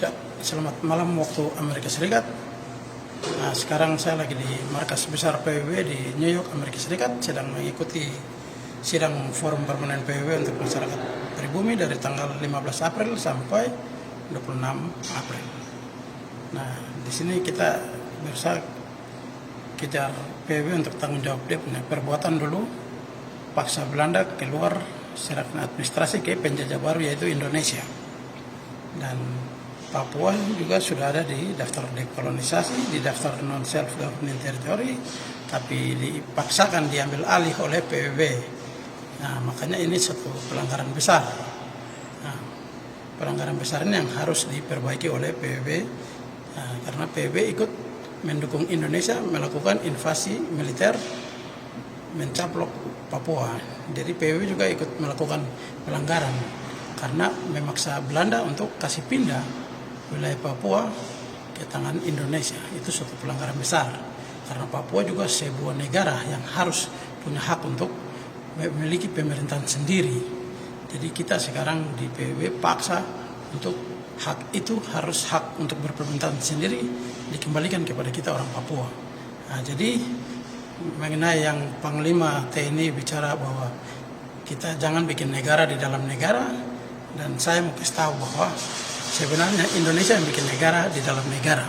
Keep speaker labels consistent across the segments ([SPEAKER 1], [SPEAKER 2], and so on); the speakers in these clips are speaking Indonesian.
[SPEAKER 1] Ya, selamat malam waktu Amerika Serikat. Nah, sekarang saya lagi di markas besar PBB di New York, Amerika Serikat, sedang mengikuti sidang forum permanen PBB untuk masyarakat pribumi dari tanggal 15 April sampai 26 April. Nah, di sini kita berusaha kejar PBB untuk tanggung jawab dia punya perbuatan dulu, paksa Belanda keluar serahkan administrasi ke penjajah baru yaitu Indonesia. Dan Papua juga sudah ada di daftar dekolonisasi, di daftar non-self-governing territory, tapi dipaksakan diambil alih oleh PBB. Nah, makanya ini satu pelanggaran besar. Nah, pelanggaran besar ini yang harus diperbaiki oleh PBB, karena PBB ikut mendukung Indonesia melakukan invasi militer mencaplok Papua. Jadi PBB juga ikut melakukan pelanggaran karena memaksa Belanda untuk kasih pindah wilayah Papua ke tangan Indonesia. Itu suatu pelanggaran besar karena Papua juga sebuah negara yang harus punya hak untuk memiliki pemerintahan sendiri. Jadi kita sekarang di PBB paksa untuk hak itu harus hak untuk berpemerintahan sendiri dikembalikan kepada kita orang Papua. Nah, jadi mengenai yang Panglima TNI bicara bahwa kita jangan bikin negara di dalam negara, dan saya mau kasih tahu bahwa sebenarnya Indonesia yang bikin negara di dalam negara.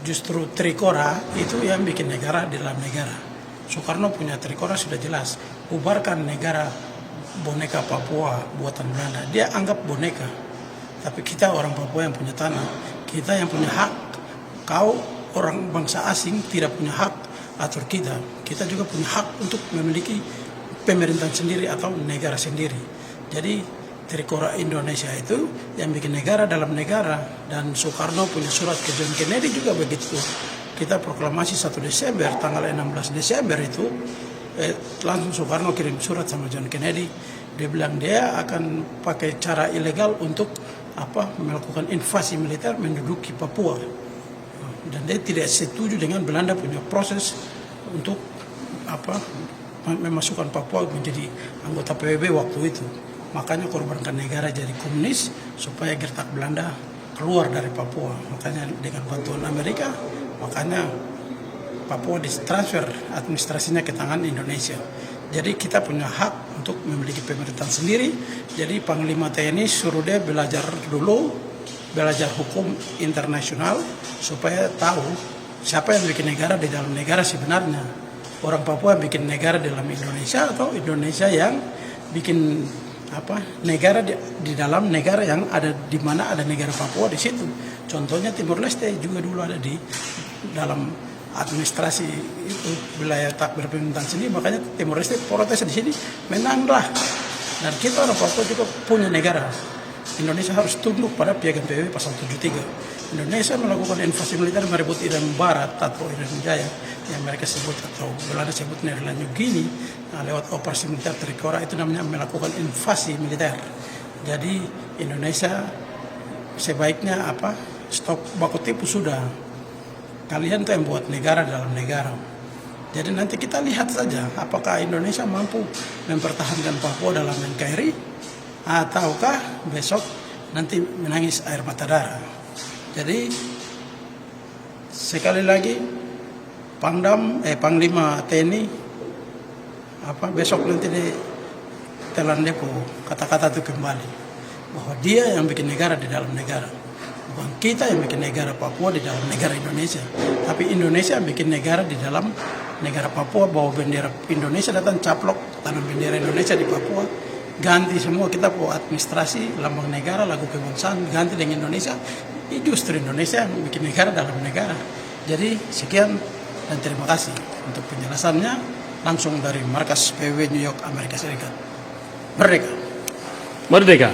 [SPEAKER 1] Justru Trikora itu yang bikin negara di dalam negara. Soekarno punya Trikora sudah jelas. Bubarkan negara boneka Papua buatan Belanda. Dia anggap boneka. Tapi kita orang Papua yang punya tanah. Kita yang punya hak. Kau orang bangsa asing tidak punya hak atur kita. Kita juga punya hak untuk memiliki pemerintahan sendiri atau negara sendiri. Jadi Trikora Indonesia itu yang bikin negara dalam negara, dan Soekarno punya surat ke John Kennedy juga begitu. Kita proklamasi 1 Desember, tanggal 16 Desember itu langsung Soekarno kirim surat sama John Kennedy. Dia bilang dia akan pakai cara ilegal untuk melakukan invasi militer menduduki Papua. Dan dia tidak setuju dengan Belanda punya proses untuk memasukkan Papua menjadi anggota PBB waktu itu. Makanya korbankan negara jadi komunis supaya gertak Belanda keluar dari Papua. Makanya dengan bantuan Amerika, makanya Papua ditransfer administrasinya ke tangan Indonesia. Jadi kita punya hak untuk memiliki pemerintahan sendiri. Jadi Panglima TNI suruh dia belajar dulu, belajar hukum internasional supaya tahu siapa yang bikin negara di dalam negara sebenarnya. Orang Papua yang bikin negara di dalam Indonesia atau Indonesia yang bikin negara di dalam negara yang ada di mana ada negara Papua di situ. Contohnya Timor Leste juga dulu ada di dalam administrasi itu wilayah tak berpemerintahan sendiri, makanya Timor Leste protes di sini menanglah. Dan kita orang Papua juga punya negara. Indonesia harus tunduk pada Piagam PBB pasal 73. Indonesia melakukan invasi militer merebut Irian Barat atau Irian Jaya yang mereka sebut atau Belanda sebut Nederland New Guinea. Nah, lewat operasi militer Trikora itu namanya melakukan invasi militer. Jadi Indonesia sebaiknya stop baku tipu sudah. Kalian tuh yang buat negara dalam negara. Jadi nanti kita lihat saja apakah Indonesia mampu mempertahankan Papua dalam NKRI ataukah besok nanti menangis air mata darah. Jadi sekali lagi Panglima TNI besok nanti di telan depo kata-kata itu kembali bahwa dia yang bikin negara di dalam negara, bukan kita yang bikin negara Papua di dalam negara Indonesia, tapi Indonesia yang bikin negara di dalam negara Papua. Bawa bendera Indonesia, datang caplok tanam bendera Indonesia di Papua, ganti semua, kita bawa administrasi lambang negara, lagu kebangsaan ganti dengan Indonesia. Justru Indonesia yang bikin negara dalam negara. Jadi sekian dan terima kasih untuk penjelasannya langsung dari markas PBB New York, Amerika Serikat. Merdeka!
[SPEAKER 2] Merdeka!